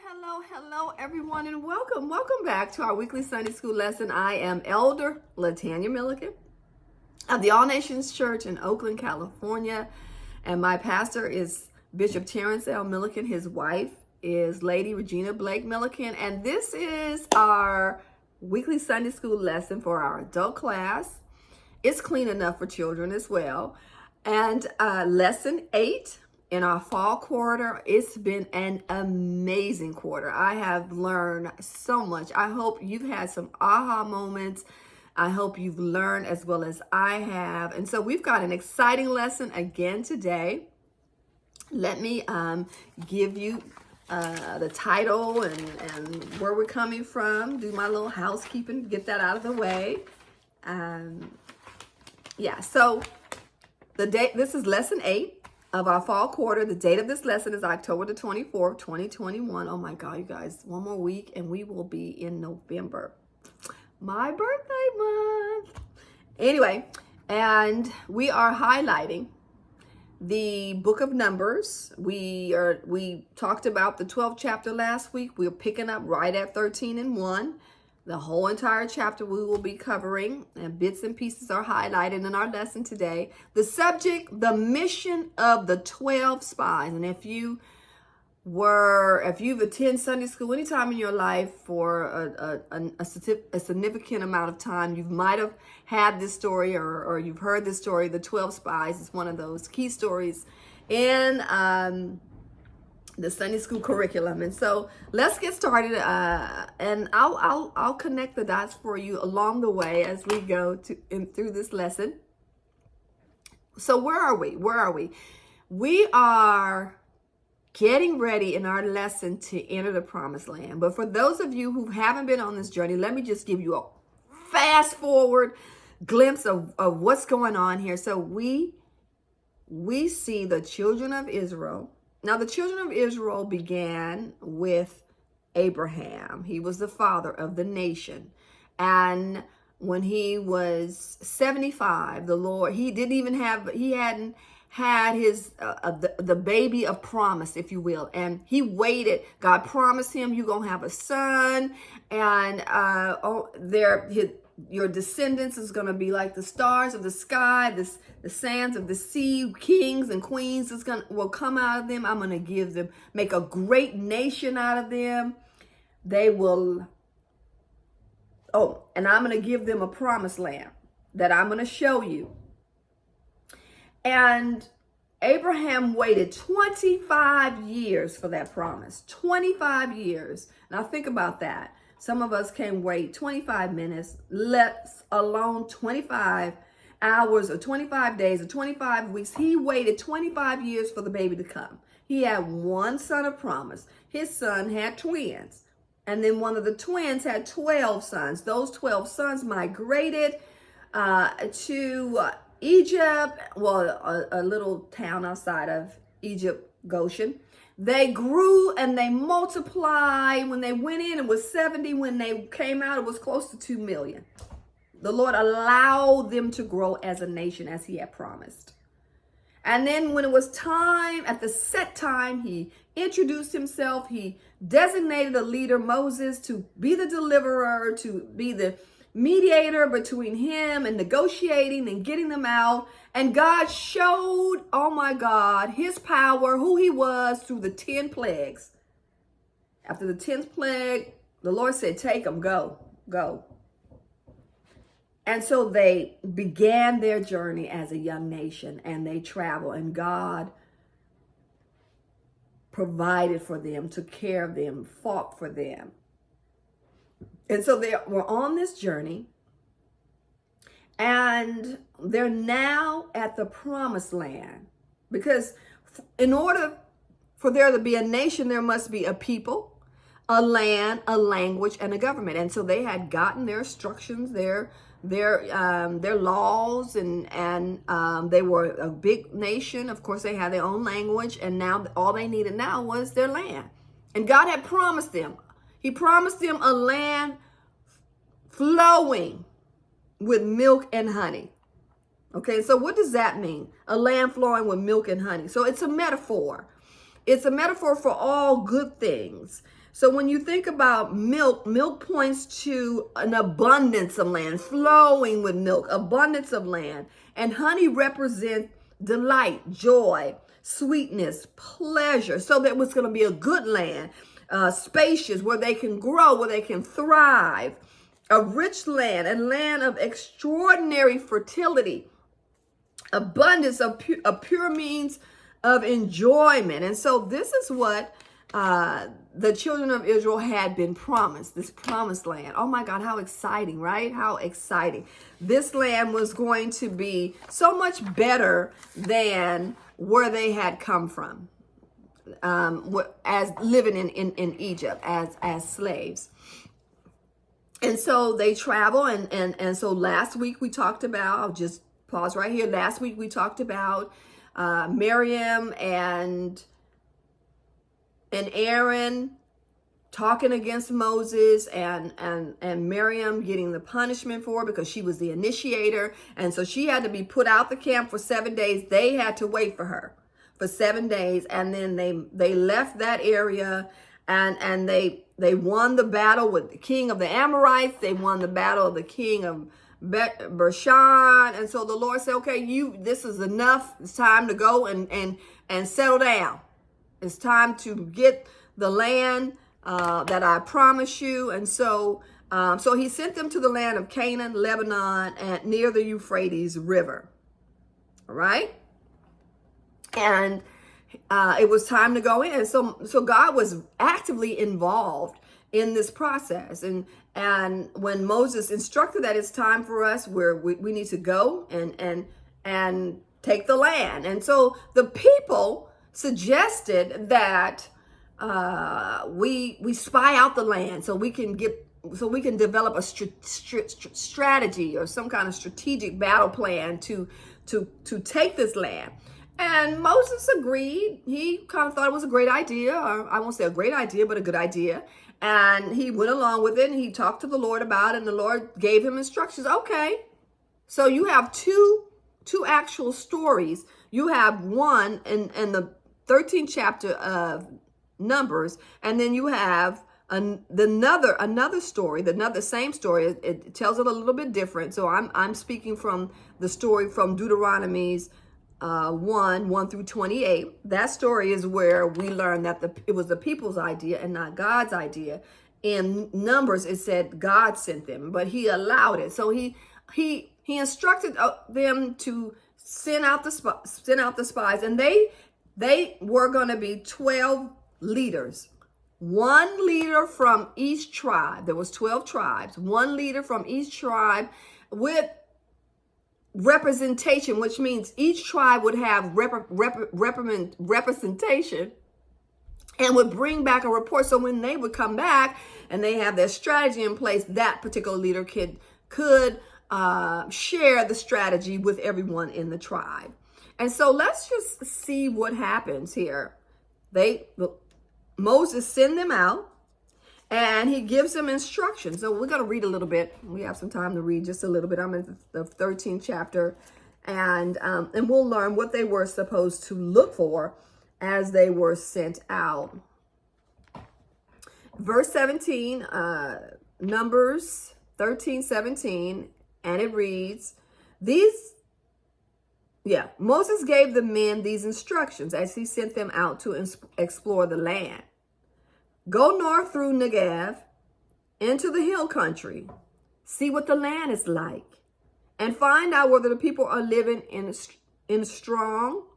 Hello, everyone, and welcome back to our weekly Sunday school lesson. I am Elder Latanya Milliken of the All Nations Church in Oakland, California, and my pastor is Bishop Terrence L. Milliken. His wife is Lady Regina Blake Milliken, and this is our weekly Sunday school lesson for our adult class. It's clean enough for children as well, and lesson 8. In our fall quarter. It's been an amazing quarter. I have learned so much. I hope you've had some aha moments. I hope you've learned as well as I have. And so we've got an exciting lesson again today. Let me give you the title and where we're coming from. Do my little housekeeping, get that out of the way. So this is lesson 8. Of our fall quarter. The date of this lesson is October the 24th, 2021. Oh my God, you guys, one more week and we will be in November. My birthday month. Anyway, and we are highlighting the book of Numbers. We talked about the 12th chapter last week. We're picking up right at 13:1. The whole entire chapter we will be covering, and bits and pieces are highlighted in our lesson today. The subject, the mission of the 12 spies. And if you've attended Sunday school anytime in your life for a significant amount of time, you might have had this story or you've heard this story. The 12 spies is one of those key stories in the Sunday school curriculum. And so let's get started, and I'll connect the dots for you along the way as we go through this lesson. So where are we? We are getting ready in our lesson to enter the promised land. But for those of you who haven't been on this journey, let me just give you a fast forward glimpse of what's going on here. So we see the children of Israel. Now, the children of Israel began with Abraham. He was the father of the nation. And when he was 75, the Lord, he hadn't had his, the baby of promise, if you will. And he waited. God promised him, you're going to have a son. And your descendants is going to be like the stars of the sky, the sands of the sea, kings and queens will come out of them. I'm going to make a great nation out of them. And I'm going to give them a promised land that I'm going to show you. And Abraham waited 25 years for that promise. 25 years. Now think about that. Some of us can wait 25 minutes, let alone 25 hours or 25 days or 25 weeks. He waited 25 years for the baby to come. He had one son of promise. His son had twins. And then one of the twins had 12 sons. Those 12 sons migrated to Egypt, a little town outside of Egypt, Goshen. They grew and they multiplied. When they went in, it was 70. When they came out, it was close to 2 million. The Lord allowed them to grow as a nation as he had promised. And then when it was time, at the set time, he introduced himself. He designated a leader, Moses, to be the deliverer, to be the mediator between him and negotiating and getting them out. And God showed, oh my God, his power, who he was through the 10 plagues. After the 10th plague, the Lord said, take them, go. And so they began their journey as a young nation, and they traveled, and God provided for them, took care of them, fought for them. And so they were on this journey, and they're now at the promised land, because in order for there to be a nation, there must be a people, a land, a language, and a government. And so they had gotten their instructions, their laws, and they were a big nation. Of course, they had their own language, and now all they needed now was their land. And God had promised them. He promised them a land flowing with milk and honey. Okay, so what does that mean? A land flowing with milk and honey. So it's a metaphor. It's a metaphor for all good things. So when you think about milk, milk points to an abundance of land, flowing with milk, abundance of land. And honey represents delight, joy, sweetness, pleasure. So there was going to be a good land, spacious, where they can grow, where they can thrive. A rich land, a land of extraordinary fertility, abundance of pure means of enjoyment. And so this is what the children of Israel had been promised, this promised land. Oh my God, how exciting, right? How exciting. This land was going to be so much better than where they had come from, as living in Egypt as slaves. And so they travel, and so last week we talked about, I'll just pause right here. Last week we talked about Miriam and Aaron talking against Moses, and Miriam getting the punishment for it because she was the initiator. And so she had to be put out the camp for 7 days. They had to wait for her for 7 days. And then they left that area, and they won the battle with the king of the Amorites. They won the battle of the king of Bashan. And so the Lord said, okay, this is enough. It's time to go and settle down. It's time to get the land that I promised you. And so he sent them to the land of Canaan, Lebanon, and near the Euphrates River. All right. And it was time to go in. So God was actively involved in this process. And when Moses instructed that it's time for us, where we need to go and take the land. And so the people suggested that we spy out the land so we can develop a strategy or some kind of strategic battle plan to take this land. And Moses agreed. He kind of thought it was a great idea, or I won't say a great idea, but a good idea. And he went along with it, and he talked to the Lord about it, and the Lord gave him instructions. Okay, so you have two actual stories. You have one in the 13th chapter of Numbers, and then you have another story, same story. It tells it a little bit different. So I'm speaking from the story from Deuteronomy's 1 through 28. That story is where we learn that it was the people's idea and not God's idea. In Numbers, it said God sent them, but he allowed it. So he instructed them to send out the spies, and they were going to be 12 leaders, one leader from each tribe. There was 12 tribes, one leader from each tribe with representation, which means each tribe would have representation and would bring back a report. So when they would come back and they have their strategy in place, that particular leader could share the strategy with everyone in the tribe. And so let's just see what happens here. Moses sends them out, and he gives them instructions. So we're going to read a little bit. We have some time to read just a little bit. I'm in the 13th chapter, and we'll learn what they were supposed to look for as they were sent out. Verse 17, Numbers 13:17, and it reads, Moses gave the men these instructions as he sent them out to explore the land. Go north through Negev into the hill country. See what the land is like, and find out whether the people are living in strong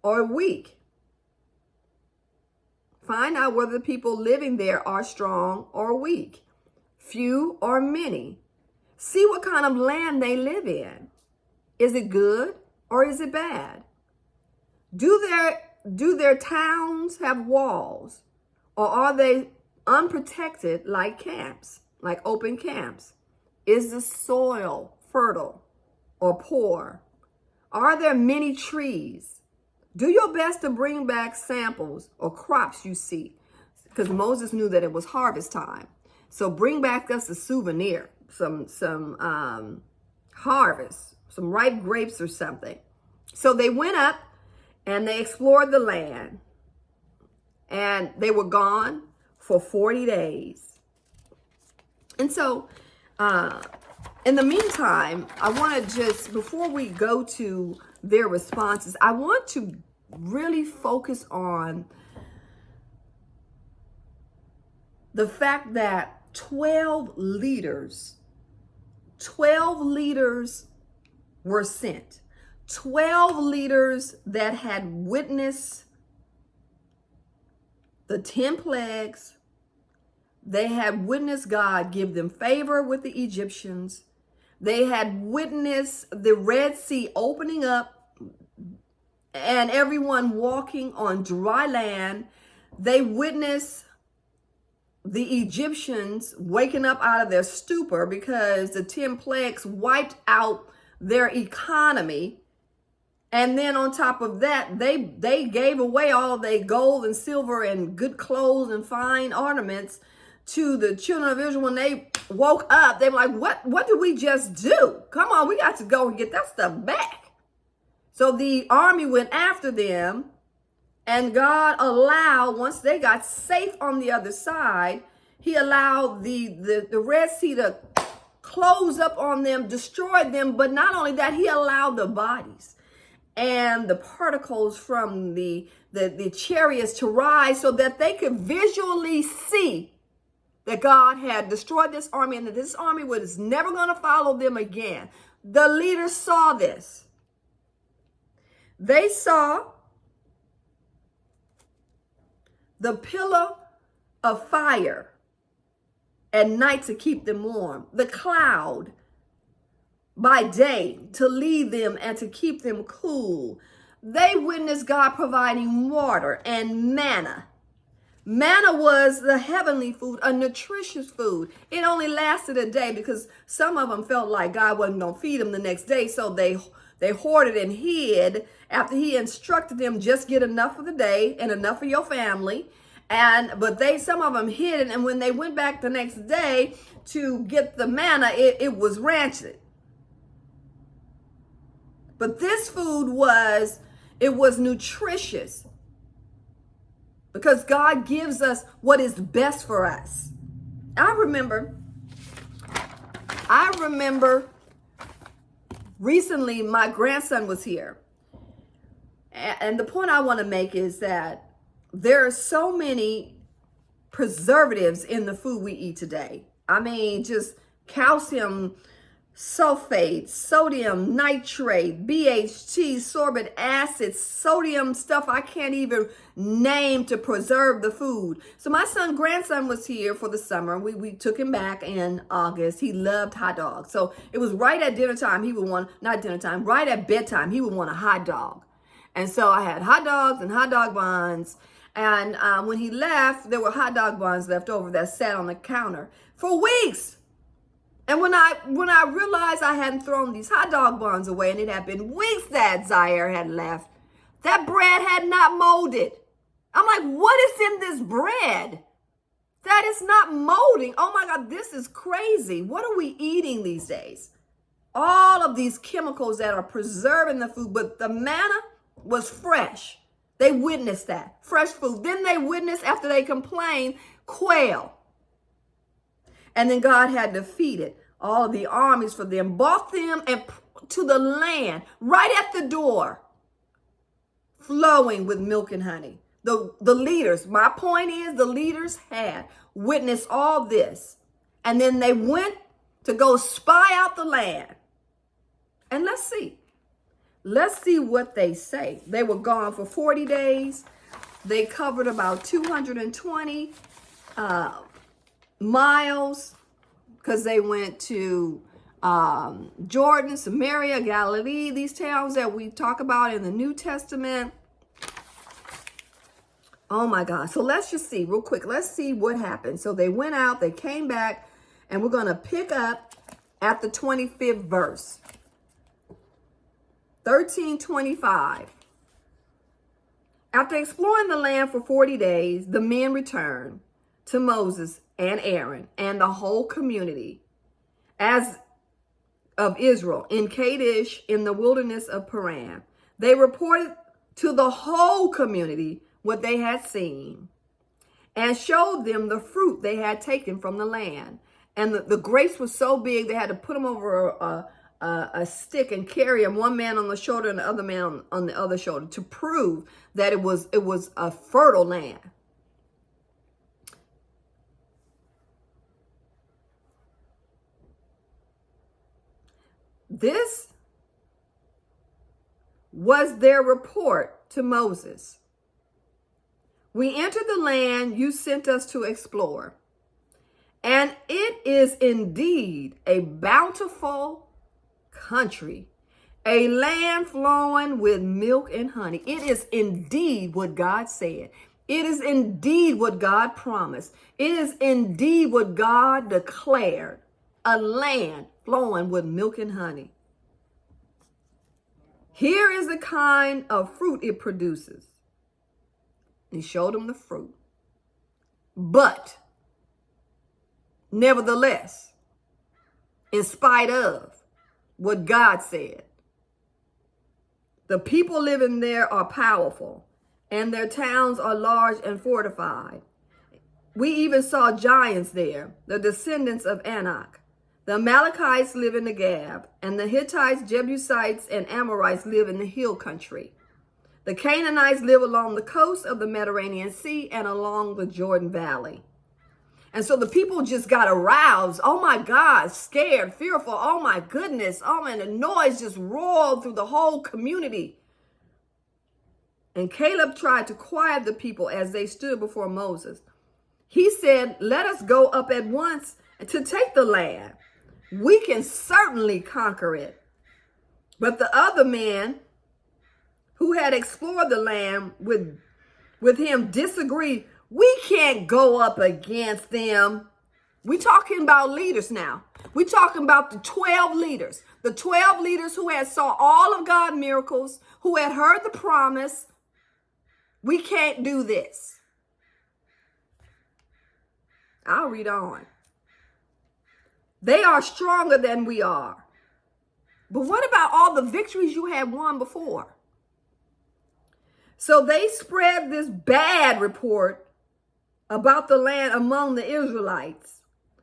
or weak. Find out whether the people living there are strong or weak, few or many. See what kind of land they live in. Is it good or is it bad? Do their towns have walls? Or are they unprotected like camps, like open camps? Is the soil fertile or poor? Are there many trees? Do your best to bring back samples or crops you see, because Moses knew that it was harvest time. So bring back us a souvenir, some harvest, some ripe grapes or something. So they went up and they explored the land. And they were gone for 40 days. And so, in the meantime, I want to just, before we go to their responses, I want to really focus on the fact that 12 leaders were sent. 12 leaders that had witnessed the 10 plagues. They had witnessed God give them favor with the Egyptians. They had witnessed the Red Sea opening up and everyone walking on dry land. They witnessed the Egyptians waking up out of their stupor because the 10 plagues wiped out their economy. And then on top of that, they gave away all their gold and silver and good clothes and fine ornaments to the children of Israel. When they woke up, they were like, what did we just do? Come on, we got to go and get that stuff back. So the army went after them, and God allowed, once they got safe on the other side, he allowed the Red Sea to close up on them, destroyed them. But not only that, he allowed the bodies and the particles from the chariots to rise so that they could visually see that God had destroyed this army and that this army was never going to follow them again. The leaders saw this. They saw the pillar of fire at night to keep them warm, the cloud by day to lead them and to keep them cool. They witnessed God providing water and manna. Manna was the heavenly food, a nutritious food. It only lasted a day because some of them felt like God wasn't going to feed them the next day. So they hoarded and hid after he instructed them, just get enough for the day and enough for your family. But some of them hid it. And when they went back the next day to get the manna, it was rancid. But this food was nutritious because God gives us what is best for us. I remember recently my grandson was here. And the point I want to make is that there are so many preservatives in the food we eat today. I mean, just calcium sulfate, sodium nitrate, BHT, sorbate acid, sodium stuff I can't even name to preserve the food. So my grandson was here for the summer. We took him back in August. He loved hot dogs. So it was right at dinner time. Right at bedtime, he would want a hot dog. And so I had hot dogs and hot dog buns. And when he left, there were hot dog buns left over that sat on the counter for weeks. And when I realized I hadn't thrown these hot dog buns away, and it had been weeks that Zaire had left, that bread had not molded. I'm like, what is in this bread? That is not molding. Oh my God, this is crazy. What are we eating these days? All of these chemicals that are preserving the food, but the manna was fresh. They witnessed that, fresh food. Then they witnessed, after they complained, quail. And then God had defeated all the armies for them, brought them and to the land, right at the door, flowing with milk and honey. The leaders, my point is, the leaders had witnessed all this. And then they went to go spy out the land. And let's see what they say. They were gone for 40 days. They covered about 220 miles because they went to Jordan, Samaria, Galilee, these towns that we talk about in the New Testament. Oh my God. So let's just see real quick. Let's see what happened. So they went out, they came back, and we're going to pick up at the 25th verse. 13:25. After exploring the land for 40 days, the men returned to Moses and Aaron and the whole community as of Israel in Kadesh in the wilderness of Paran. They reported to the whole community what they had seen and showed them the fruit they had taken from the land. And the grapes were so big, they had to put them over a stick and carry them, one man on the shoulder and the other man on the other shoulder, to prove that it was a fertile land. This was their report to Moses. We entered the land you sent us to explore, and it is indeed a bountiful country, a land flowing with milk and honey. It is indeed what God said. It is indeed what God promised. It is indeed what God declared, a land flowing with milk and honey. Here is the kind of fruit it produces. He showed them the fruit. But, nevertheless, in spite of what God said, the people living there are powerful, and their towns are large and fortified. We even saw giants there, the descendants of Anak. The Amalekites live in the Gab, and the Hittites, Jebusites, and Amorites live in the hill country. The Canaanites live along the coast of the Mediterranean Sea and along the Jordan Valley. And so the people just got aroused. Oh my God, scared, fearful. Oh my goodness. Oh man, the noise just roared through the whole community. And Caleb tried to quiet the people as they stood before Moses. He said, let us go up at once to take the land. We can certainly conquer it. But the other men who had explored the land with him disagreed. We can't go up against them. We're talking about leaders now. We're talking about the 12 leaders. The 12 leaders who had saw all of God's miracles, who had heard the promise. We can't do this. I'll read on. They are stronger than we are. But what about all the victories you had won before? So they spread this bad report about the land among the Israelites.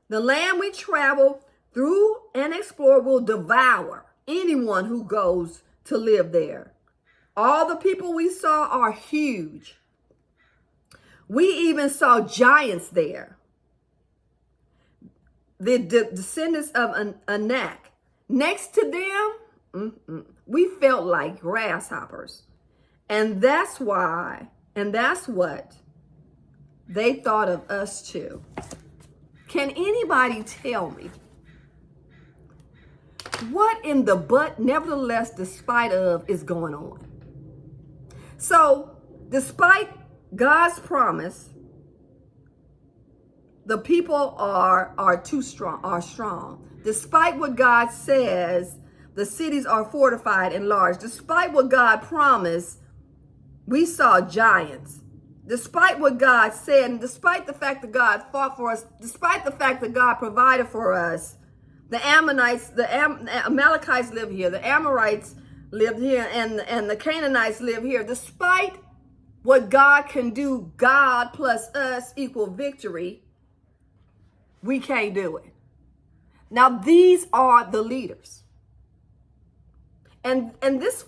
The land we travel through and explore will devour anyone who goes to live there. All the people we saw are huge. We even saw giants there. The descendants of Anak. Next to them, we felt like grasshoppers. And that's what they thought of us too. Can anybody tell me what in the but, nevertheless, despite of is going on? So, despite God's promise, the people are strong. Despite what God says, the cities are fortified and large. Despite what God promised, we saw giants. Despite what God said, and despite the fact that God fought for us, despite the fact that God provided for us, the Ammonites, the Amalekites live here, the Amorites live here, and the Canaanites live here. Despite what God can do, God plus us equal victory, we can't do it. Now, these are the leaders. And this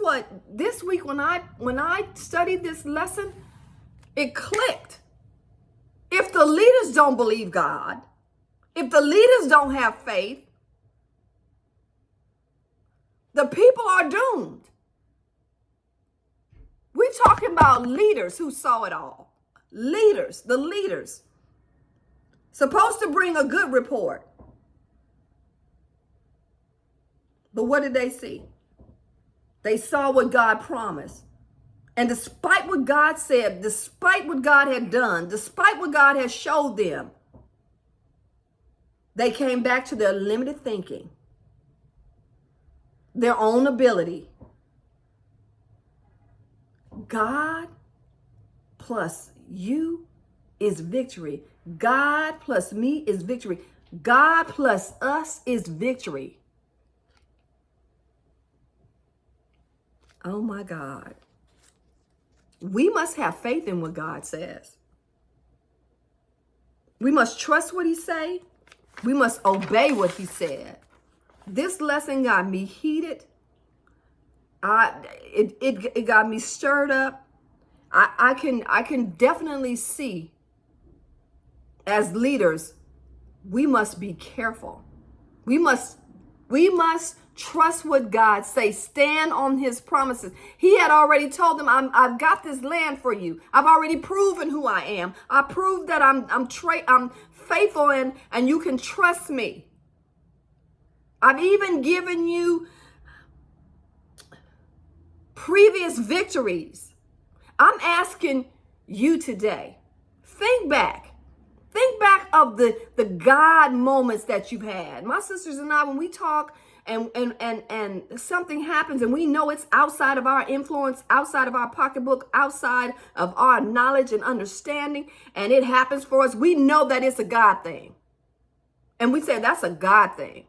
week when I studied this lesson, it clicked. If the leaders don't believe God, if the leaders don't have faith, the people are doomed. We're talking about leaders who saw it all. Leaders, the leaders. Supposed to bring a good report. But what did they see? They saw what God promised. And despite what God said, despite what God had done, despite what God had showed them, they came back to their limited thinking, their own ability. God plus you is victory. God plus me is victory. God plus us is victory. Oh my God. We must have faith in what God says. We must trust what he say. We must obey what he said. This lesson got me heated. It got me stirred up. I can definitely see, as leaders, we must be careful. We must trust what God says. Stand on his promises. He had already told them, I've got this land for you. I've already proven who I am. I proved that I'm faithful and you can trust me. I've even given you previous victories. I'm asking you today, think back of the God moments that you've had. My sisters and I, when we talk and something happens and we know it's outside of our influence, outside of our pocketbook, outside of our knowledge and understanding, and it happens for us, we know that it's a God thing. And we say that's a God thing.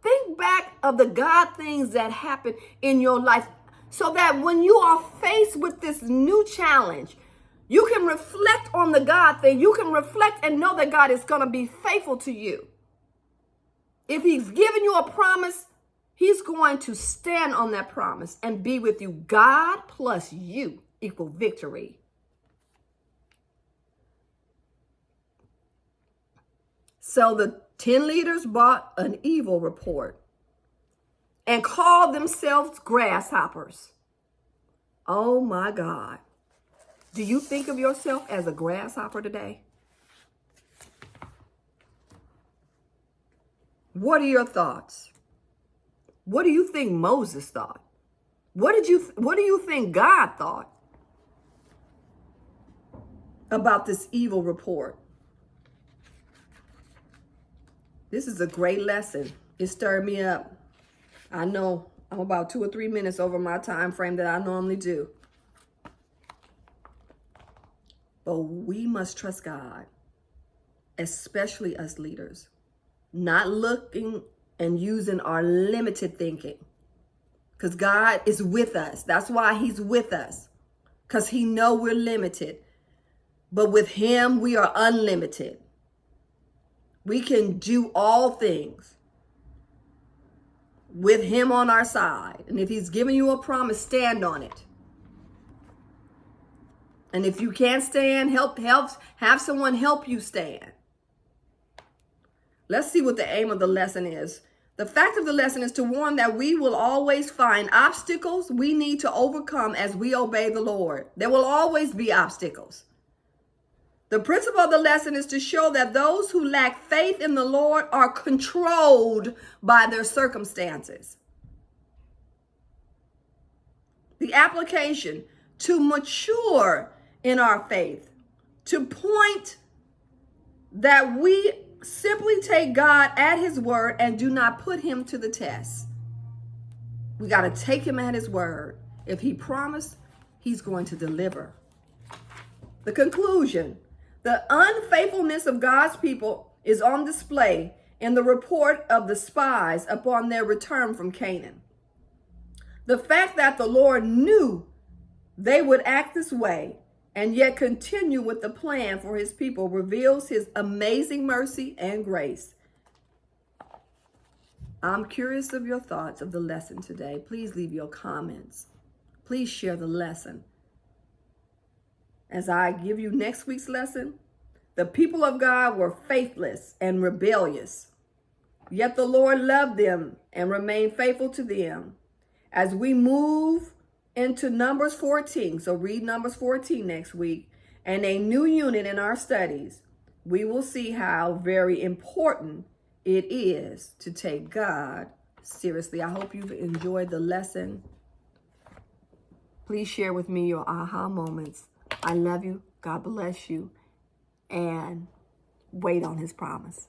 Think back of the God things that happen in your life, so that when you are faced with this new challenge, you can reflect on the God thing. You can reflect and know that God is going to be faithful to you. If he's given you a promise, he's going to stand on that promise and be with you. God plus you equal victory. So the 10 leaders bought an evil report and called themselves grasshoppers. Oh my God. Do you think of yourself as a grasshopper today? What are your thoughts? What do you think Moses thought? What do you think God thought about this evil report? This is a great lesson. It stirred me up. I know I'm about 2 or 3 minutes over my time frame that I normally do. But we must trust God, especially us leaders, not looking and using our limited thinking, because God is with us. That's why he's with us, because he knows we're limited. But with him, we are unlimited. We can do all things with him on our side. And if he's giving you a promise, stand on it. And if you can't stand, have someone help you stand. Let's see what the aim of the lesson is. The fact of the lesson is to warn that we will always find obstacles we need to overcome as we obey the Lord. There will always be obstacles. The principle of the lesson is to show that those who lack faith in the Lord are controlled by their circumstances. The application: to mature in our faith, to point that we simply take God at his word and do not put him to the test. We got to take him at his word. If he promised, he's going to deliver. The conclusion: the unfaithfulness of God's people is on display in the report of the spies upon their return from Canaan. The fact that the Lord knew they would act this way and yet continue with the plan for his people reveals his amazing mercy and grace. I'm curious of your thoughts of the lesson today. Please leave your comments. Please share the lesson. As I give you next week's lesson, the people of God were faithless and rebellious, yet the Lord loved them and remained faithful to them. As we move into Numbers 14, so read Numbers 14 next week, and a new unit in our studies, we will see how very important it is to take God seriously. I hope you've enjoyed the lesson. Please share with me your aha moments. I love you. God bless you. And wait on his promise.